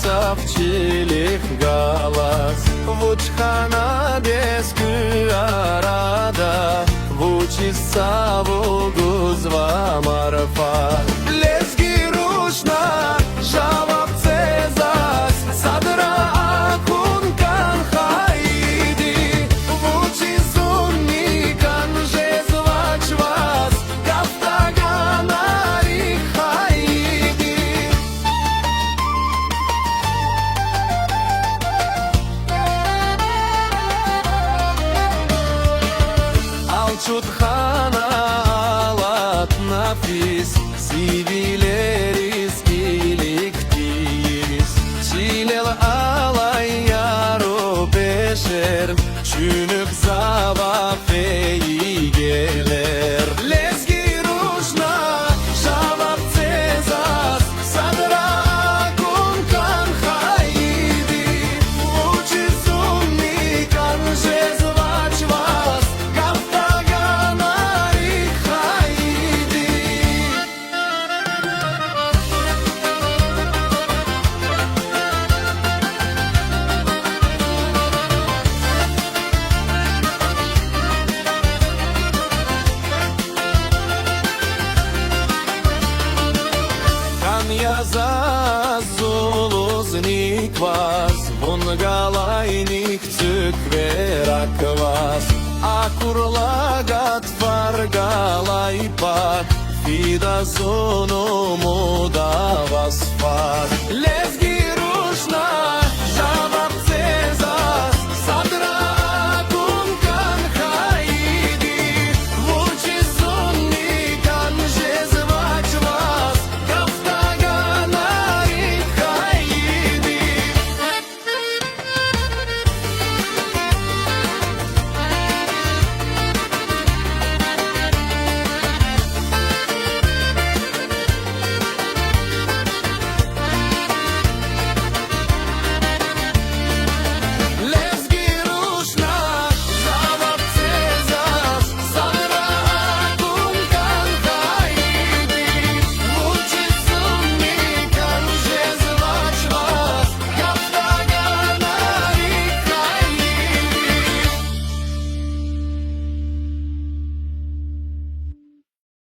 цавчилих галас, вучхана без кыарада, вучиса вугузва марфа. Лезги рушна, жава цезас, садра акун канхаиди, вучизунни канже звачвас, кафтаганари хаиди. Алчутхана алат нафис, сивилерис иликтис, чилел алай яру пешер, чүнүк зава фейгелер. Лезги рушна, жавап цезас, садра акун канхаиди, учизумни канже звачвас, кафтаганари хаиди. Kanyaza zuluznik vas, bungalaynik цükverak vas, akurlagat vargalay pak, fida sunumu da vas fat.